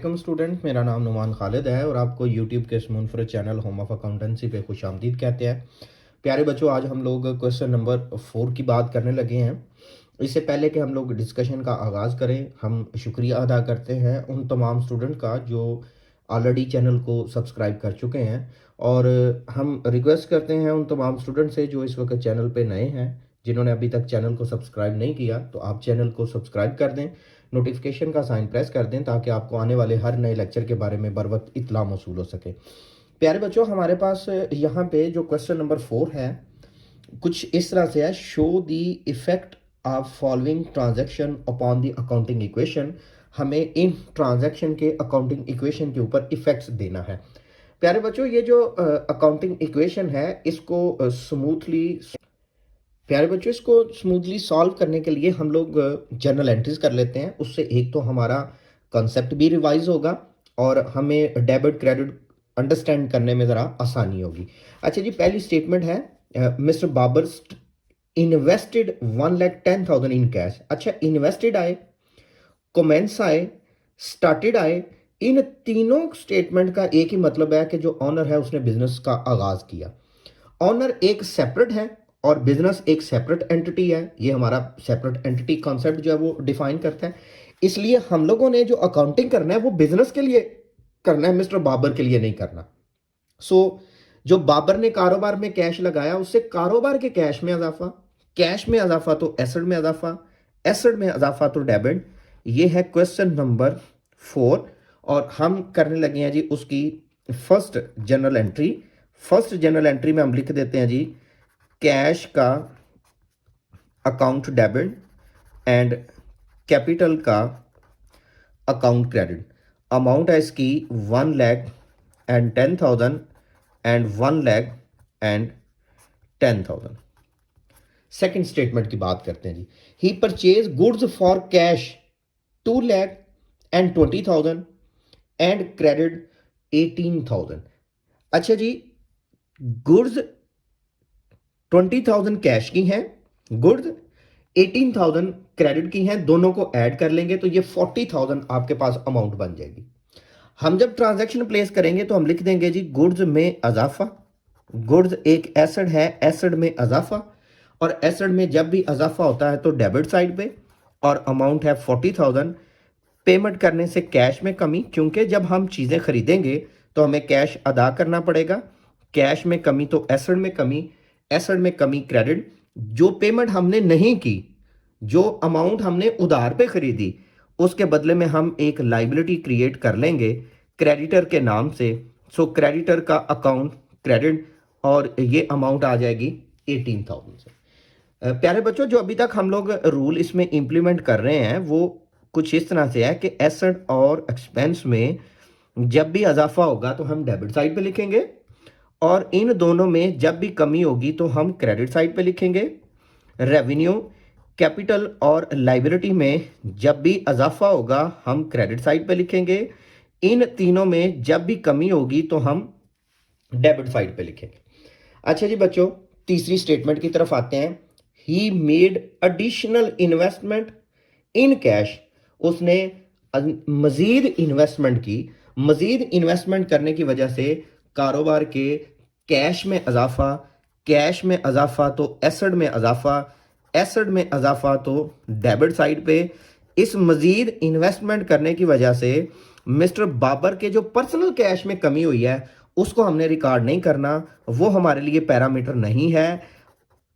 अस्सलाम स्टूडेंट, मेरा नाम नुमान खालिद है और आपको यूट्यूब के इस मुनफरद चैनल होम ऑफ अकाउंटेंसी पे खुशामदीद कहते हैं। प्यारे बच्चों, आज हम लोग क्वेश्चन नंबर 4 की बात करने लगे हैं। इससे पहले कि हम लोग डिस्कशन का आगाज़ करें, हम शुक्रिया अदा करते हैं उन तमाम स्टूडेंट का जो ऑलरेडी चैनल को सब्सक्राइब कर चुके हैं, और हम रिक्वेस्ट करते हैं उन तमाम स्टूडेंट से जो इस वक्त चैनल पे नए हैं, जिन्होंने अभी तक चैनल को सब्सक्राइब नहीं किया, तो आप चैनल को सब्सक्राइब कर दें, नोटिफिकेशन का साइन प्रेस कर दें ताकि आपको आने वाले हर नए लेक्चर के बारे में बर वक्त इत्तला मौसूल हो सके। प्यारे बच्चों, हमारे पास यहाँ पे जो क्वेश्चन नंबर 4 है कुछ इस तरह से है। Show the effect of following transaction upon the accounting equation. हमें इन ट्रांजैक्शन के अकाउंटिंग इक्वेशन के ऊपर इफेक्ट्स देना है। प्यारे बच्चों, ये जो अकाउंटिंग इक्वेशन है इसको स्मूथली सॉल्व करने के लिए हम लोग जर्नल एंट्रीज कर लेते हैं। उससे एक तो हमारा कंसेप्ट भी रिवाइज होगा और हमें डेबिट क्रेडिट अंडरस्टैंड करने में ज़रा आसानी होगी। अच्छा जी, पहली स्टेटमेंट है mister Babar invested 1,10,000 in cash. अच्छा, इन्वेस्टेड आए, कमेंस आए, स्टार्टेड आए, इन तीनों स्टेटमेंट का एक ही मतलब है कि जो ऑनर है उसने बिजनेस का आगाज किया। ऑनर एक सेपरेट है और बिजनेस एक सेपरेट एंटिटी है। ये हमारा सेपरेट एंटिटी कॉन्सेप्ट जो है वो डिफाइन करता है। इसलिए हम लोगों ने जो अकाउंटिंग करना है वो बिजनेस के लिए करना है, मिस्टर बाबर के लिए नहीं करना। जो बाबर ने कारोबार में कैश लगाया उससे कारोबार के कैश में इजाफा, कैश में इजाफा तो एसेट में इजाफा, एसेट में इजाफा तो डेबिट। ये है क्वेश्चन नंबर 4 और हम करने लगे हैं जी उसकी first general entry. First general entry में हम लिख देते हैं जी कैश का अकाउंट डेबिट एंड कैपिटल का अकाउंट क्रेडिट। अमाउंट है इसकी 1,10,000 एंड 1,10,000। सेकेंड स्टेटमेंट की बात करते हैं जी। ही purchase goods for cash 2,20,000 and credit 18,000। अच्छा जी, गुड्स 20,000 कैश की हैं, गुड्स 18,000 क्रेडिट की हैं, दोनों को ऐड कर लेंगे तो ये 40,000 आपके पास अमाउंट बन जाएगी। हम जब ट्रांजैक्शन प्लेस करेंगे तो हम लिख देंगे जी गुड्स में इजाफा। गुड्स एक एसेट है, एसेट में इजाफा, और एसेट में जब भी इजाफा होता है तो डेबिट साइड पे, और अमाउंट है 40,000। पेमेंट करने से कैश में कमी, क्योंकि जब हम चीज़ें खरीदेंगे तो हमें कैश अदा करना पड़ेगा। कैश में कमी तो एसेट में कमी, एसेट में कमी क्रेडिट। जो पेमेंट हमने नहीं की, जो अमाउंट हमने उधार पे खरीदी, उसके बदले में हम एक लाइबिलिटी क्रिएट कर लेंगे क्रेडिटर के नाम से। सो क्रेडिटर का अकाउंट क्रेडिट और ये अमाउंट आ जाएगी 18,000 से। प्यारे बच्चों, जो अभी तक हम लोग रूल इसमें इंप्लीमेंट कर रहे हैं वो कुछ इस तरह से है कि एसेट और एक्सपेंस में जब भी इजाफा होगा तो हम डेबिट साइड पे लिखेंगे, और इन दोनों में जब भी कमी होगी तो हम क्रेडिट साइड पे लिखेंगे। रेवेन्यू, कैपिटल और लाइबिलिटी में जब भी इजाफा होगा हम क्रेडिट साइड पे लिखेंगे। इन तीनों में जब भी कमी होगी तो हम डेबिट साइड पे लिखेंगे। अच्छा जी बच्चों, तीसरी स्टेटमेंट की तरफ आते हैं। He made additional investment in cash. उसने मजीद इन्वेस्टमेंट की। मजीद इन्वेस्टमेंट करने की वजह से कारोबार के कैश में इजाफा, कैश में इजाफा तो एसेट में इजाफा, एसेट में इजाफा तो डेबिट साइड पे। इस मजीद इन्वेस्टमेंट करने की वजह से मिस्टर बाबर के जो पर्सनल कैश में कमी हुई है उसको हमने रिकॉर्ड नहीं करना, वो हमारे लिए पैरामीटर नहीं है।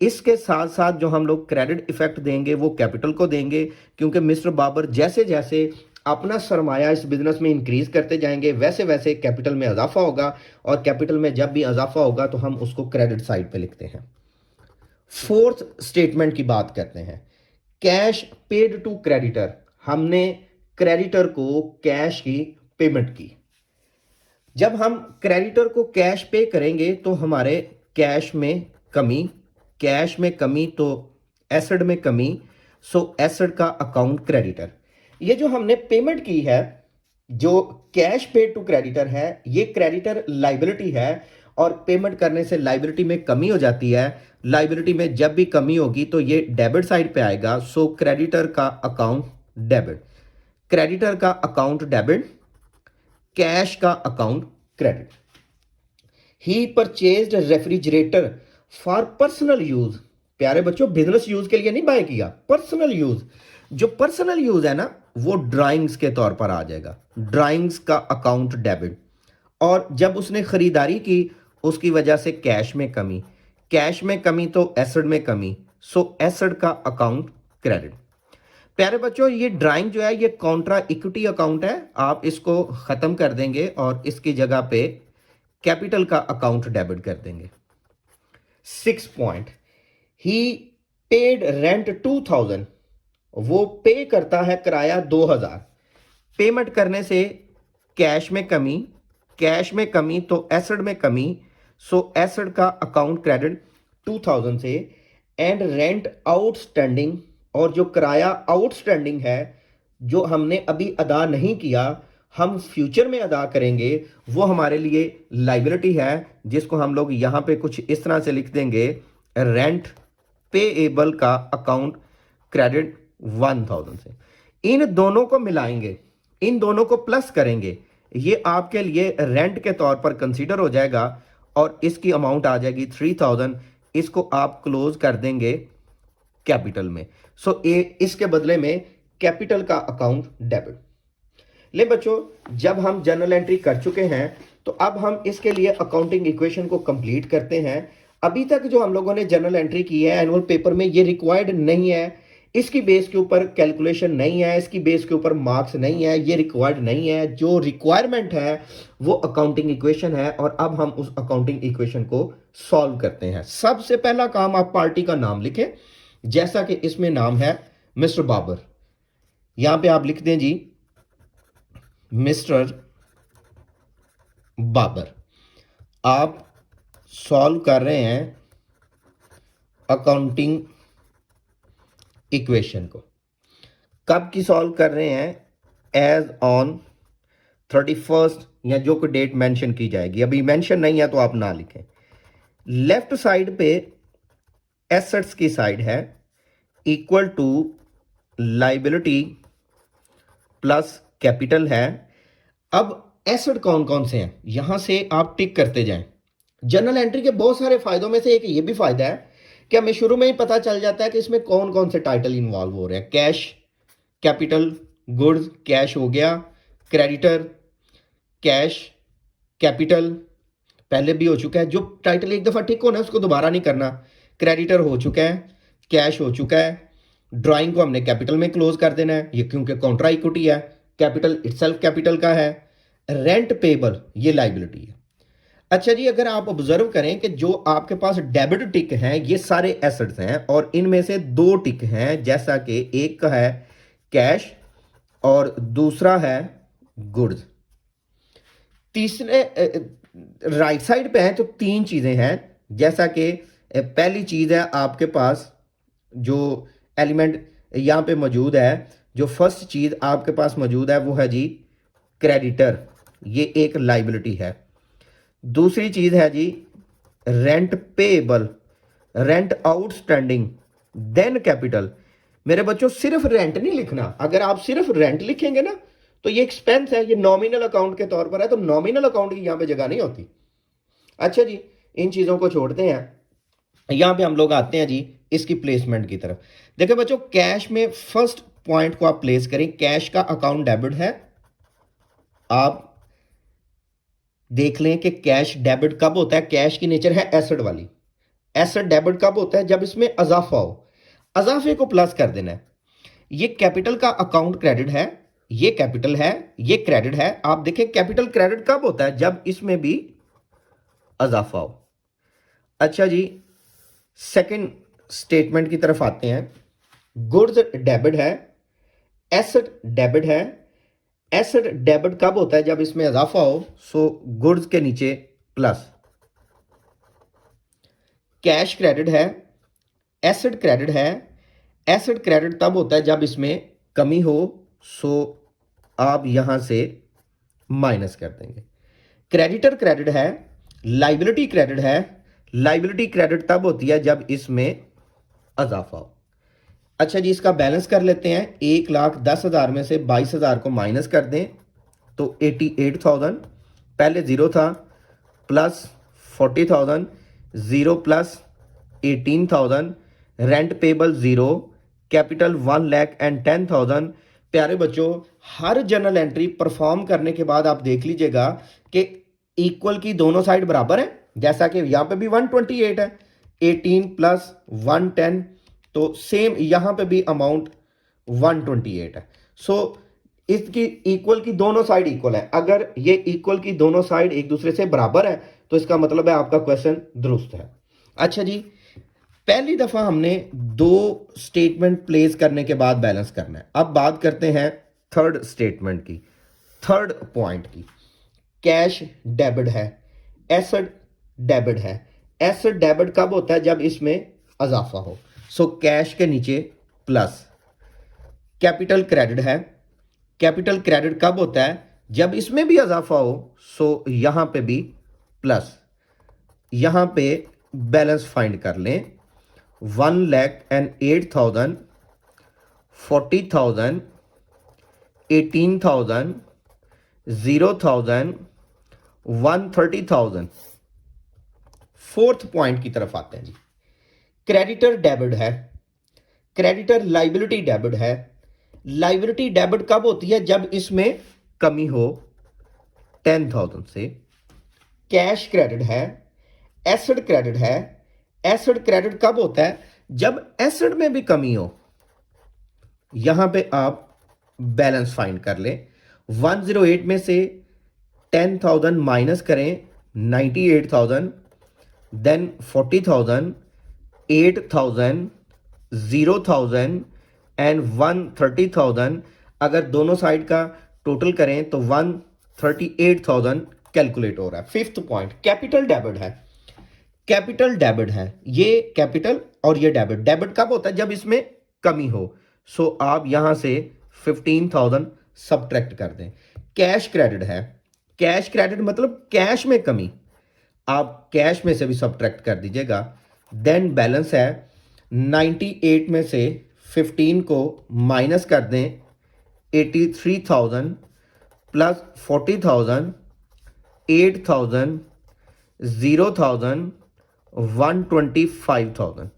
इसके साथ साथ जो हम लोग क्रेडिट इफेक्ट देंगे वो कैपिटल को देंगे, क्योंकि मिस्टर बाबर जैसे जैसे अपना सरमाया इस बिजनेस में इंक्रीज करते जाएंगे वैसे वैसे कैपिटल में इजाफा होगा, और कैपिटल में जब भी इजाफा होगा तो हम उसको क्रेडिट साइड पे लिखते हैं। फोर्थ स्टेटमेंट की बात करते हैं। Cash paid to creditor. हमने क्रेडिटर को कैश की पेमेंट की। जब हम क्रेडिटर को कैश पे करेंगे तो हमारे कैश में कमी, कैश में कमी तो एसेट में कमी, सो एसेट का अकाउंट क्रेडिटर। ये जो हमने पेमेंट की है, जो कैश पेड टू क्रेडिटर है, ये क्रेडिटर लाइबिलिटी है, और पेमेंट करने से लाइबिलिटी में कमी हो जाती है। लाइबिलिटी में जब भी कमी होगी तो ये डेबिट साइड पे आएगा, सो क्रेडिटर का अकाउंट डेबिट, क्रेडिटर का अकाउंट डेबिट, कैश का account credit. He purchased refrigerator for personal use. प्यारे बच्चों, बिजनेस यूज के लिए नहीं बाय किया, पर्सनल यूज। जो पर्सनल यूज है ना, वो ड्राइंग्स के तौर पर आ जाएगा, ड्राइंग्स का अकाउंट डेबिट। और जब उसने खरीदारी की, उसकी वजह से कैश में कमी, कैश में कमी तो एसेट में कमी, सो एसेट का अकाउंट क्रेडिट। प्यारे बच्चों, ये ड्राइंग जो है ये कॉन्ट्रा इक्विटी अकाउंट है, आप इसको खत्म कर देंगे और इसकी जगह पे कैपिटल का अकाउंट डेबिट कर देंगे। 6 पॉइंट, ही पेड रेंट 2000, वो पे करता है किराया 2000। पेमेंट करने से कैश में कमी, कैश में कमी तो एसेट में कमी, सो एसेट का अकाउंट क्रेडिट 2000 से। एंड रेंट आउटस्टैंडिंग, और जो किराया आउटस्टैंडिंग है, जो हमने अभी अदा नहीं किया, हम फ्यूचर में अदा करेंगे, वो हमारे लिए लाइबिलिटी है, जिसको हम लोग यहां पे कुछ इस तरह से लिख देंगे, रेंट पेएबल का अकाउंट क्रेडिट 1000 से। इन दोनों को मिलाएंगे, इन दोनों को प्लस करेंगे, ये आपके लिए रेंट के तौर पर कंसीडर हो जाएगा और इसकी अमाउंट आ जाएगी 3000। इसको आप क्लोज कर देंगे कैपिटल में। सो इसके बदले में कैपिटल का अकाउंट डेबिट। ले बच्चों, जब हम जर्नल एंट्री कर चुके हैं तो अब हम इसके लिए अकाउंटिंग इक्वेशन को कंप्लीट करते हैं। अभी तक जो हम लोगों ने जर्नल एंट्री की है एनुअल पेपर में, ये रिक्वायर्ड नहीं है, इसकी बेस के ऊपर कैलकुलेशन नहीं है, इसकी बेस के ऊपर मार्क्स नहीं है, ये रिक्वायर्ड नहीं है। जो रिक्वायरमेंट है वो अकाउंटिंग इक्वेशन है और अब हम उस अकाउंटिंग इक्वेशन को सॉल्व करते हैं। सबसे पहला काम, आप पार्टी का नाम लिखें, जैसा कि इसमें नाम है मिस्टर बाबर। यहां पे आप लिख दें जी मिस्टर बाबर। आप सॉल्व कर रहे हैं अकाउंटिंग इक्वेशन को। कब की सॉल्व कर रहे हैं? एज ऑन 31st, या जो कोई डेट मेंशन की जाएगी, अभी मेंशन नहीं है तो आप ना लिखें। लेफ्ट साइड पे एसेट्स की साइड है equal to liability plus capital है। अब एसेट कौन कौन से हैं यहां से आप टिक करते जाएं। जर्नल एंट्री के बहुत सारे फायदों में से एक ये भी फायदा है कि हमें शुरू में ही पता चल जाता है कि इसमें कौन कौन से टाइटल इन्वॉल्व हो रहे हैं। कैश, कैपिटल, गुड्स, कैश हो गया, क्रेडिटर, कैश, कैपिटल पहले भी हो चुका है, जो टाइटल एक दफा टिक होना है उसको दोबारा नहीं करना। क्रेडिटर हो चुका है, कैश हो चुका है, ड्राइंग को हमने कैपिटल में क्लोज कर देना है, ये क्योंकि कॉन्ट्रा इक्विटी है, कैपिटल इटसेल्फ कैपिटल का है। रेंट पेबल ये लाइबिलिटी है। अच्छा जी, अगर आप ऑब्जर्व करें कि जो आपके पास डेबिट टिक हैं ये सारे एसेट्स हैं और इनमें से 2 टिक हैं, जैसा कि एक का है कैश और दूसरा है गुड्स। तीसरे राइट साइड पे हैं तो 3 चीजें हैं, जैसा कि पहली चीज है आपके पास जो एलिमेंट यहां पे मौजूद है, जो फर्स्ट चीज आपके पास मौजूद है वो है जी क्रेडिटर, ये एक लाइबिलिटी है। दूसरी चीज है जी rent payable, rent outstanding, then capital. मेरे बच्चों, सिर्फ रेंट नहीं लिखना। अगर आप सिर्फ रेंट लिखेंगे ना तो ये एक्सपेंस है, ये नॉमिनल अकाउंट के तौर पर है, तो नॉमिनल अकाउंट की यहां पे जगह नहीं होती। अच्छा जी, इन चीजों को छोड़ते हैं, यहां पे हम लोग आते हैं जी इसकी प्लेसमेंट की तरफ। देखो बच्चों, कैश में फर्स्ट पॉइंट को आप प्लेस करें, कैश का अकाउंट डेबिट है। आप देख लें कि कैश डेबिट कब होता है, कैश की नेचर है एसेट वाली। एसेट डेबिट कब होता है? जब इसमें अजाफा हो, अजाफे को प्लस कर देना है। ये कैपिटल का अकाउंट क्रेडिट है, ये कैपिटल है, ये क्रेडिट है। आप देखें कैपिटल क्रेडिट कब होता है? जब इसमें भी अजाफा हो। अच्छा जी, सेकंड स्टेटमेंट की तरफ आते हैं। गुड्स डेबिट है, एसेट डेबिट है। एसेट डेबिट कब होता है? जब इसमें इजाफा हो, सो गुड्स के नीचे प्लस। कैश क्रेडिट है, एसेट क्रेडिट है। एसेट क्रेडिट तब होता है जब इसमें कमी हो, सो आप यहां से माइनस कर देंगे। क्रेडिटर क्रेडिट है, लाइबिलिटी क्रेडिट है। लाइबिलिटी क्रेडिट तब होती है जब इसमें इजाफा हो। अच्छा जी, इसका बैलेंस कर लेते हैं। 1,10,000 में से 22,000 को माइनस कर दें तो 88,000 पहले 0 था, plus 40,000, 0 plus 18,000, rent payable 0, capital 1,10,000। प्यारे बच्चों, हर जर्नल एंट्री परफॉर्म करने के बाद आप देख लीजिएगा कि इक्वल की दोनों साइड बराबर है, जैसा कि यहाँ पे भी 128 है, 18 प्लस 110, तो सेम यहाँ पे भी अमाउंट 128 है। सो इसकी इक्वल की दोनों साइड इक्वल है। अगर ये इक्वल की दोनों साइड एक दूसरे से बराबर है तो इसका मतलब है आपका क्वेश्चन दुरुस्त है। अच्छा जी, पहली दफा हमने दो स्टेटमेंट प्लेस करने के बाद बैलेंस करना है। अब बात करते हैं थर्ड स्टेटमेंट की, थर्ड पॉइंट की। कैश डेबिट है, एसेट डेबिट है। एसेट डेबिट कब होता है? जब इसमें इजाफा हो। सो कैश के नीचे प्लस। कैपिटल क्रेडिट है, कैपिटल क्रेडिट कब होता है? जब इसमें भी इजाफा हो। सो यहां पे भी प्लस। यहां पे बैलेंस फाइंड कर लें, 1,08,000, 40,000, 18,000, 0,000, 130,000। फोर्थ पॉइंट की तरफ आते हैं जी। क्रेडिटर डेबिट है, क्रेडिटर लाइबिलिटी डेबिट है। लाइबिलिटी डेबिट कब होती है? जब इसमें कमी हो 10,000 से। कैश क्रेडिट है, एसेट क्रेडिट है। एसेट क्रेडिट कब होता है? जब एसेट में भी कमी हो। यहां पे आप बैलेंस फाइंड कर लें, 108 में से 10,000 माइनस करें, 98,000, देन 40,000, 8,000, 0,000 एंड 130,000। अगर दोनों साइड का टोटल करें तो 138,000 कैलकुलेट हो रहा है। फिफ्थ पॉइंट, कैपिटल डेबिट है। कैपिटल डेबिट है, ये कैपिटल और ये डेबिट। डेबिट कब होता है? जब इसमें कमी हो। सो आप यहां से 15,000 सब्ट्रैक्ट कर दें। कैश क्रेडिट है, कैश क्रेडिट मतलब कैश में कमी, आप कैश में से भी सब्ट्रैक्ट कर दीजिएगा। देन बैलेंस है 98 में से 15 को माइनस कर दें, 83,000 प्लस 40,000, 8,000, 0,000, 125,000।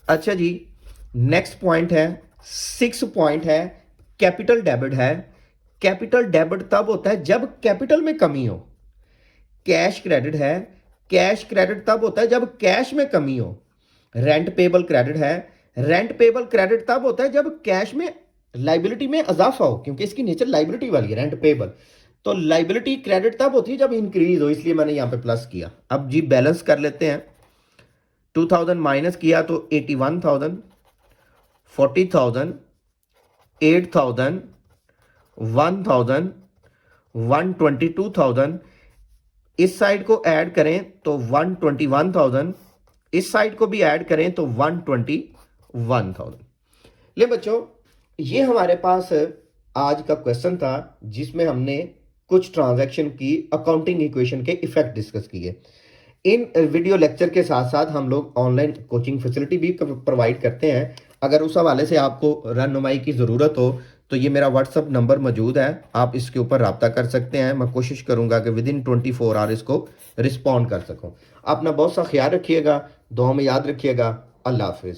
अच्छा जी, नेक्स्ट पॉइंट है, सिक्स पॉइंट है, कैपिटल डेबिट है। कैपिटल डेबिट तब होता है जब कैपिटल में कमी हो। कैश क्रेडिट है, कैश क्रेडिट तब होता है जब कैश में कमी हो। रेंट पेबल क्रेडिट है, रेंट पेबल क्रेडिट तब होता है जब कैश में लाइबिलिटी में इजाफा हो, क्योंकि इसकी नेचर लाइबिलिटी वाली है रेंट पेबल। तो लाइबिलिटी क्रेडिट तब होती है जब इंक्रीज हो, इसलिए मैंने यहां पे प्लस किया। अब जी बैलेंस कर लेते हैं, 2,000 माइनस किया तो 81,000, 40,000, 8,000, 1,000, 122,000। इस साइड को ऐड करें तो 121,000, इस साइड को भी ऐड करें तो 121,000। ले बच्चों, ये हमारे पास आज का क्वेश्चन था जिसमें हमने कुछ ट्रांजैक्शन की अकाउंटिंग इक्वेशन के इफेक्ट डिस्कस किए। इन वीडियो लेक्चर के साथ साथ हम लोग ऑनलाइन कोचिंग फैसिलिटी भी प्रोवाइड करते हैं। अगर उस हवाले से आपको रहनुमाई की ज़रूरत हो तो ये मेरा व्हाट्सअप नंबर मौजूद है, आप इसके ऊपर रब्ता कर सकते हैं। मैं कोशिश करूंगा कि विद इन 24 आवर इसको रिस्पॉन्ड कर सकूं। अपना बहुत सा ख्याल रखिएगा, दुआ में याद रखिएगा। अल्लाह हाफिज़।